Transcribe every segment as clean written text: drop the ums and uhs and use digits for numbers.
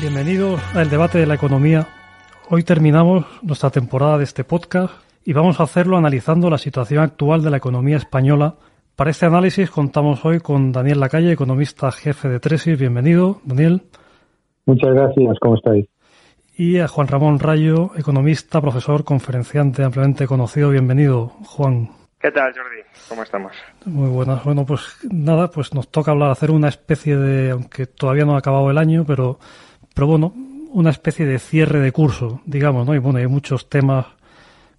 Bienvenidos al debate de la economía. Hoy terminamos nuestra temporada de este podcast y vamos a hacerlo analizando la situación actual de la economía española. Para este análisis contamos hoy con Daniel Lacalle, economista jefe de Tresis. Bienvenido, Daniel. Muchas gracias, ¿cómo estáis? Y a Juan Ramón Rayo, economista, profesor, conferenciante ampliamente conocido. Bienvenido, Juan. ¿Qué tal, Jordi? ¿Cómo estamos? Muy buenas. Bueno, pues nada, pues nos toca hacer una especie de, aunque todavía no ha acabado el año, pero bueno, una especie de cierre de curso, digamos, ¿no? Y bueno, hay muchos temas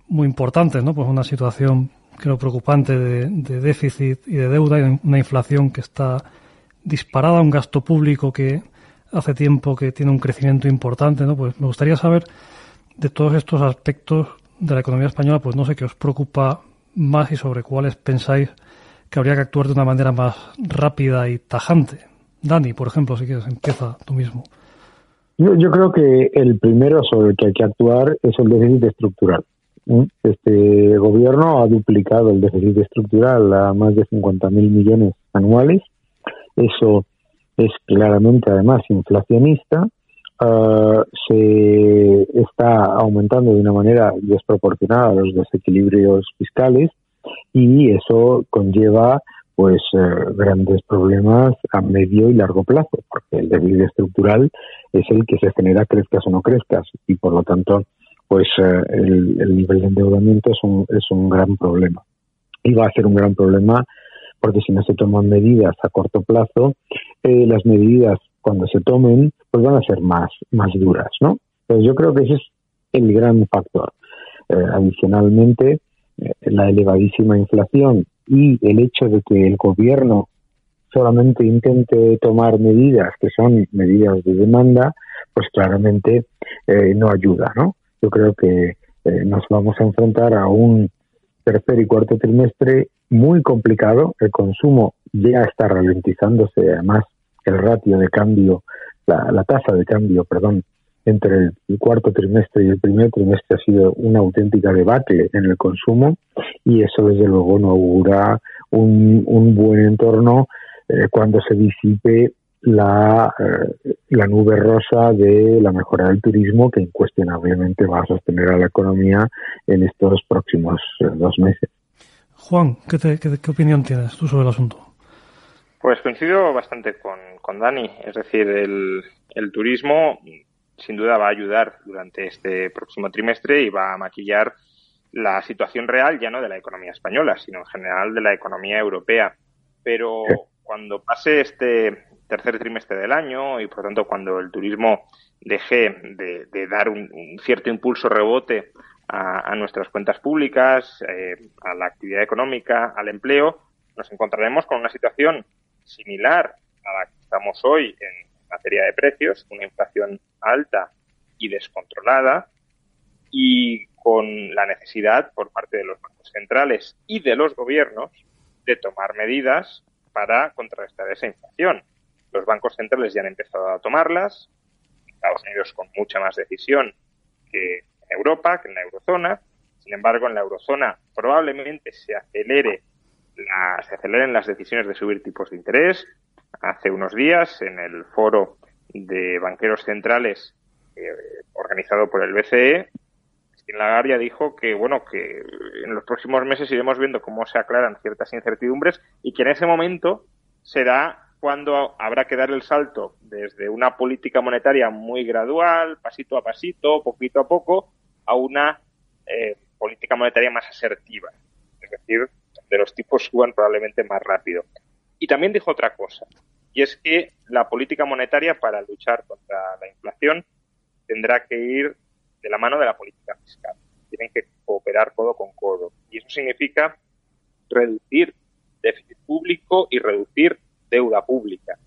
muy importantes, ¿no? Pues una situación, creo, preocupante de déficit y de deuda, y una inflación que está disparada, un gasto público que hace tiempo que tiene un crecimiento importante, ¿no? Pues me gustaría saber de todos estos aspectos de la economía española, pues no sé qué os preocupa más y sobre cuáles pensáis que habría que actuar de una manera más rápida y tajante. Dani, por ejemplo, si quieres, empieza tú mismo. Yo creo que el primero sobre el que hay que actuar es el déficit estructural. Este gobierno ha duplicado el déficit estructural a más de 50.000 millones anuales. Eso es claramente, además, inflacionista. Se está aumentando de una manera desproporcionada los desequilibrios fiscales y eso conlleva grandes problemas a medio y largo plazo, porque el déficit estructural es el que se genera crezcas o no crezcas y por lo tanto el nivel de endeudamiento es un gran problema y va a ser un gran problema porque si no se toman medidas a corto plazo, las medidas cuando se tomen pues van a ser más duras, ¿no? Entonces yo creo que ese es el gran factor. Adicionalmente, la elevadísima inflación y el hecho de que el gobierno solamente intente tomar medidas que son medidas de demanda, pues claramente no ayuda, ¿no? Yo creo que nos vamos a enfrentar a un tercer y cuarto trimestre muy complicado. El consumo ya está ralentizándose, además el ratio de cambio, la tasa de cambio, entre el cuarto trimestre y el primer trimestre ha sido una auténtica debacle en el consumo y eso desde luego no augura un buen entorno cuando se disipe la nube rosa de la mejora del turismo que incuestionablemente va a sostener a la economía en estos próximos 2 meses. Juan, ¿qué opinión tienes tú sobre el asunto? Pues coincido bastante con Dani, es decir, el turismo sin duda va a ayudar durante este próximo trimestre y va a maquillar la situación real ya no de la economía española, sino en general de la economía europea. Pero cuando pase este tercer trimestre del año y por tanto cuando el turismo deje de dar un cierto impulso rebote a nuestras cuentas públicas, a la actividad económica, al empleo, nos encontraremos con una situación similar a la que estamos hoy en materia de precios, una inflación alta y descontrolada y con la necesidad por parte de los bancos centrales y de los gobiernos de tomar medidas para contrarrestar esa inflación. Los bancos centrales ya han empezado a tomarlas, Estados Unidos con mucha más decisión que en Europa, que en la eurozona. Sin embargo, en la eurozona probablemente se aceleren las decisiones de subir tipos de interés. Hace unos días, en el foro de banqueros centrales organizado por el BCE, Christine Lagarde dijo que en los próximos meses iremos viendo cómo se aclaran ciertas incertidumbres y que en ese momento será cuando habrá que dar el salto desde una política monetaria muy gradual, pasito a pasito, poquito a poco, a una política monetaria más asertiva. Es decir, de los tipos suban probablemente más rápido. Y también dijo otra cosa, y es que la política monetaria para luchar contra la inflación tendrá que ir de la mano de la política fiscal. Tienen que cooperar codo con codo. Y eso significa reducir déficit público y reducir deuda pública.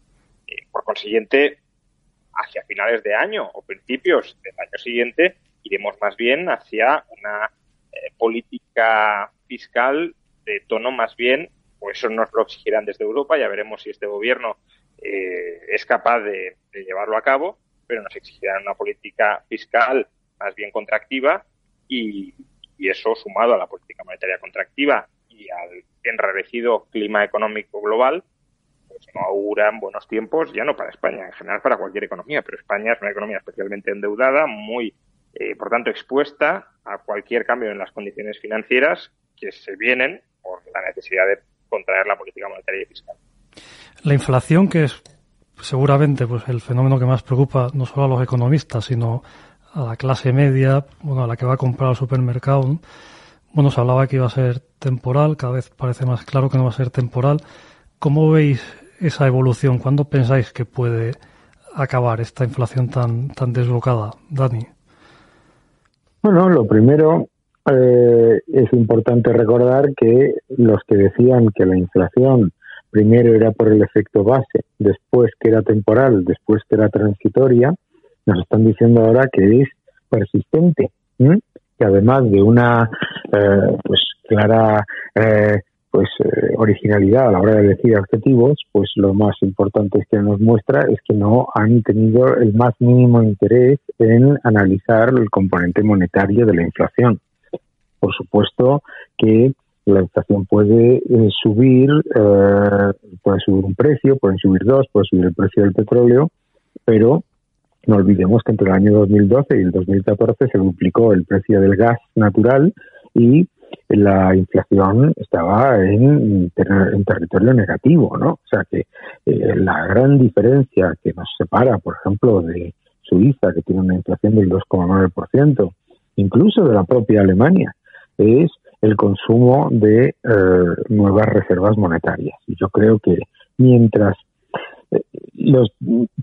Por consiguiente, hacia finales de año o principios del año siguiente, iremos más bien hacia una política fiscal de tono más bien, pues eso nos lo exigirán desde Europa, ya veremos si este gobierno es capaz de llevarlo a cabo, pero nos exigirán una política fiscal más bien contractiva y eso sumado a la política monetaria contractiva y al enrarecido clima económico global, pues no auguran buenos tiempos, ya no para España, en general para cualquier economía, pero España es una economía especialmente endeudada, muy, por tanto, expuesta a cualquier cambio en las condiciones financieras que se vienen por la necesidad de contraer la política monetaria y fiscal. La inflación, que es seguramente pues el fenómeno que más preocupa no solo a los economistas, sino a la clase media, bueno, a la que va a comprar al supermercado, ¿no? Bueno, se hablaba que iba a ser temporal, cada vez parece más claro que no va a ser temporal. ¿Cómo veis esa evolución? ¿Cuándo pensáis que puede acabar esta inflación tan desbocada, Dani? Bueno, lo primero es importante recordar que los que decían que la inflación primero era por el efecto base, después que era temporal, después que era transitoria, nos están diciendo ahora que es persistente, que además de una pues clara originalidad a la hora de decir adjetivos, pues lo más importante que nos muestra es que no han tenido el más mínimo interés en analizar el componente monetario de la inflación. Por supuesto que la inflación puede subir un precio, pueden subir dos, puede subir el precio del petróleo, pero no olvidemos que entre el año 2012 y el 2014 se duplicó el precio del gas natural y la inflación estaba en territorio negativo, ¿no? O sea que la gran diferencia que nos separa, por ejemplo, de Suiza, que tiene una inflación del 2,9%, incluso de la propia Alemania, es el consumo de nuevas reservas monetarias. Y yo creo que mientras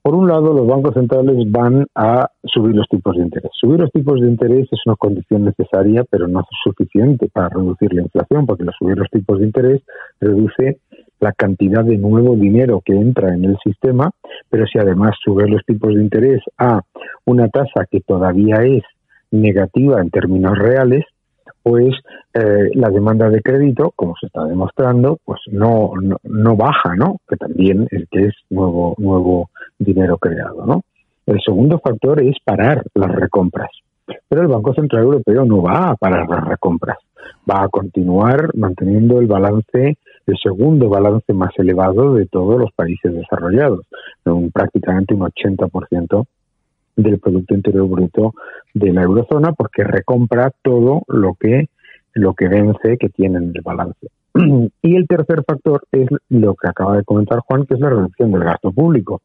por un lado, los bancos centrales van a subir los tipos de interés. Subir los tipos de interés es una condición necesaria, pero no es suficiente para reducir la inflación, porque subir los tipos de interés reduce la cantidad de nuevo dinero que entra en el sistema, pero si además subes los tipos de interés a una tasa que todavía es negativa en términos reales, pues la demanda de crédito, como se está demostrando, pues no baja, ¿no? Que también es nuevo dinero creado, ¿no? El segundo factor es parar las recompras. Pero el Banco Central Europeo no va a parar las recompras. Va a continuar manteniendo el segundo balance más elevado de todos los países desarrollados, prácticamente un 80% del Producto Interior Bruto de la eurozona, porque recompra todo lo que vence que tiene en el balance. Y el tercer factor es lo que acaba de comentar Juan, que es la reducción del gasto público.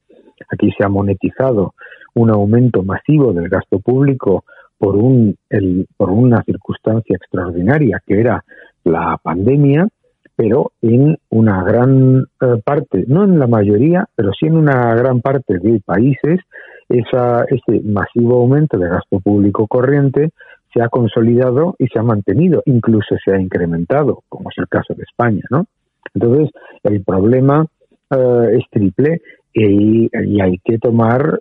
Aquí se ha monetizado un aumento masivo del gasto público por una circunstancia extraordinaria que era la pandemia, pero en una gran parte, no en la mayoría, pero sí en una gran parte de países, ese masivo aumento de gasto público corriente se ha consolidado y se ha mantenido, incluso se ha incrementado, como es el caso de España, ¿no? Entonces, el problema es triple y hay que tomar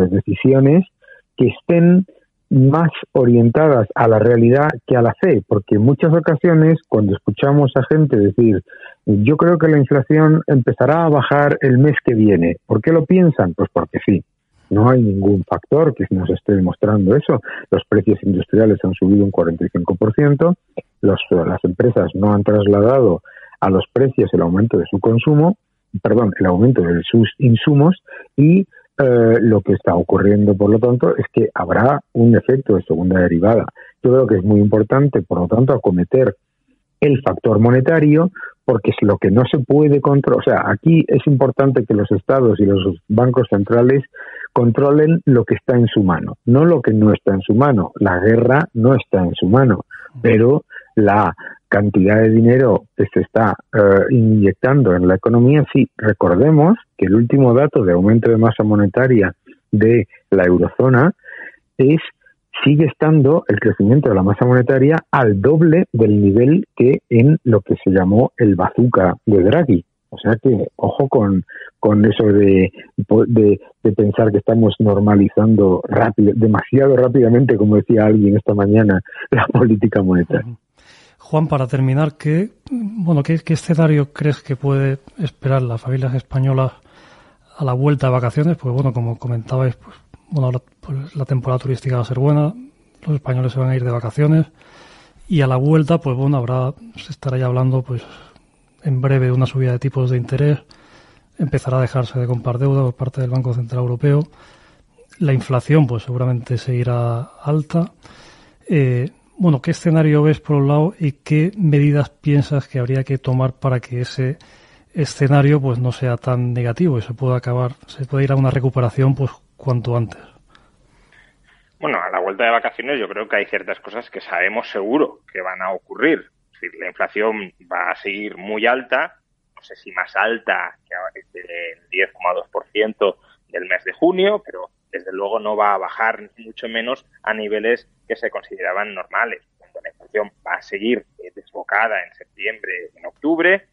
decisiones que estén más orientadas a la realidad que a la fe, porque en muchas ocasiones cuando escuchamos a gente decir yo creo que la inflación empezará a bajar el mes que viene, ¿por qué lo piensan? Pues porque sí. No hay ningún factor que nos esté demostrando eso. Los precios industriales han subido un 45%, las empresas no han trasladado a los precios el aumento de su consumo, el aumento de sus insumos y lo que está ocurriendo, por lo tanto, es que habrá un efecto de segunda derivada. Yo creo que es muy importante, por lo tanto, acometer el factor monetario, porque es lo que no se puede controlar. O sea, aquí es importante que los estados y los bancos centrales controlen lo que está en su mano, no lo que no está en su mano. La guerra no está en su mano, pero la cantidad de dinero que se está inyectando en la economía, sí. Recordemos que el último dato de aumento de masa monetaria de la eurozona sigue estando el crecimiento de la masa monetaria al doble del nivel que en lo que se llamó el bazooka de Draghi. O sea que, ojo con eso de pensar que estamos normalizando demasiado rápidamente, como decía alguien esta mañana, la política monetaria. Juan, para terminar, ¿qué escenario crees que puede esperar las familias españolas a la vuelta de vacaciones? Pues bueno, como comentabais, ahora la temporada turística va a ser buena, los españoles se van a ir de vacaciones y a la vuelta, se estará ya hablando en breve de una subida de tipos de interés. empezará a dejarse de comprar deuda por parte del Banco Central Europeo. La inflación, pues seguramente seguirá alta. Bueno, ¿qué escenario ves por un lado y qué medidas piensas que habría que tomar para que ese escenario pues no sea tan negativo y se pueda ir a una recuperación pues cuanto antes? Bueno, a la vuelta de vacaciones yo creo que hay ciertas cosas que sabemos seguro que van a ocurrir. Es decir, la inflación va a seguir muy alta, no sé si más alta que el 10,2% del mes de junio, pero desde luego no va a bajar ni mucho menos a niveles que se consideraban normales. Cuando la inflación va a seguir desbocada en septiembre, en octubre,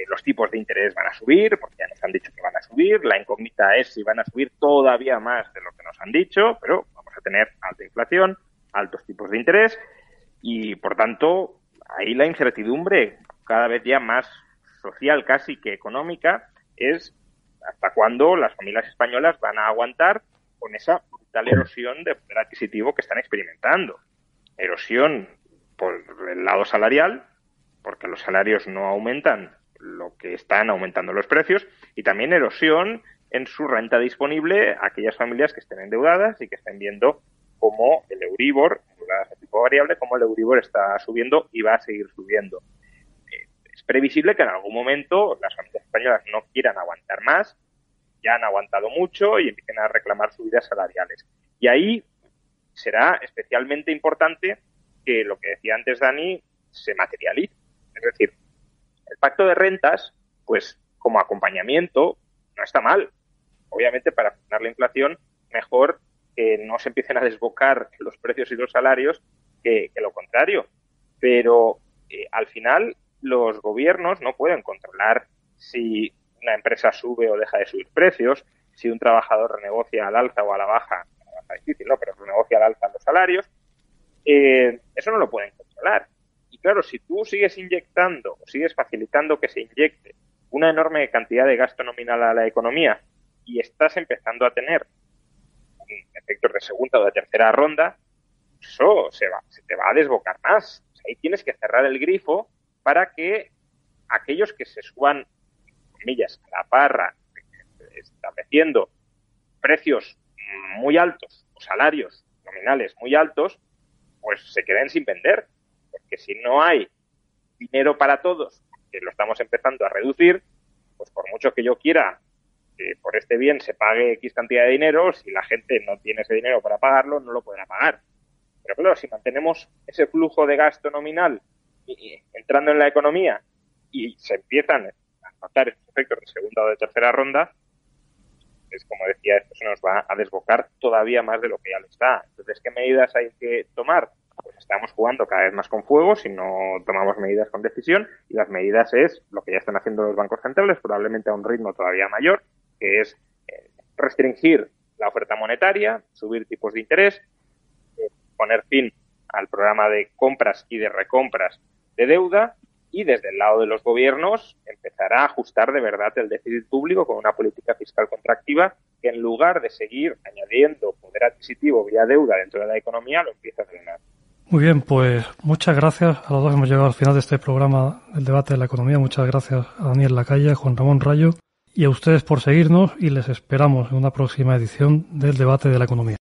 los tipos de interés van a subir, porque ya nos han dicho que van a subir. La incógnita es si van a subir todavía más de lo que nos han dicho, pero vamos a tener alta inflación, altos tipos de interés y, por tanto, ahí la incertidumbre, cada vez ya más social casi que económica, es hasta cuándo las familias españolas van a aguantar con esa brutal erosión de poder adquisitivo que están experimentando. Erosión por el lado salarial, porque los salarios no aumentan lo que están aumentando los precios, y también erosión en su renta disponible a aquellas familias que estén endeudadas y que estén viendo cómo el Euribor, endeudadas a tipo variable, cómo el Euribor está subiendo y va a seguir subiendo. Es previsible que en algún momento las familias españolas no quieran aguantar más, ya han aguantado mucho y empiecen a reclamar subidas salariales. Y ahí será especialmente importante que lo que decía antes Dani se materialice. Es decir, el pacto de rentas, pues como acompañamiento, no está mal. Obviamente, para frenar la inflación, mejor que no se empiecen a desbocar los precios y los salarios que lo contrario. Pero al final los gobiernos no pueden controlar si una empresa sube o deja de subir precios, si un trabajador renegocia al alza o a la baja, es difícil, ¿no? Pero renegocia al alza los salarios, eso no lo pueden controlar. Y claro, si tú sigues inyectando o sigues facilitando que se inyecte una enorme cantidad de gasto nominal a la economía y estás empezando a tener efectos de segunda o de tercera ronda, eso se te va a desbocar más. O sea, ahí tienes que cerrar el grifo para que aquellos que se suban, comillas, a la parra, estableciendo precios muy altos o salarios nominales muy altos, pues se queden sin vender. Porque si no hay dinero para todos, que lo estamos empezando a reducir, pues por mucho que yo quiera que por este bien se pague X cantidad de dinero, si la gente no tiene ese dinero para pagarlo, no lo podrá pagar. Pero claro, si mantenemos ese flujo de gasto nominal entrando en la economía y se empiezan a notar estos efectos de segunda o de tercera ronda, es como decía, esto se nos va a desbocar todavía más de lo que ya lo está. Entonces, ¿qué medidas hay que tomar? Pues estamos jugando cada vez más con fuego si no tomamos medidas con decisión, y las medidas es lo que ya están haciendo los bancos centrales, probablemente a un ritmo todavía mayor, que es restringir la oferta monetaria, subir tipos de interés, poner fin al programa de compras y de recompras de deuda, y desde el lado de los gobiernos empezar a ajustar de verdad el déficit público con una política fiscal contractiva que, en lugar de seguir añadiendo poder adquisitivo vía deuda dentro de la economía, lo empieza a frenar. Muy bien, pues muchas gracias a los dos. Hemos llegado al final de este programa, el debate de la economía. Muchas gracias a Daniel Lacalle, a Juan Ramón Rayo y a ustedes por seguirnos, y les esperamos en una próxima edición del debate de la economía.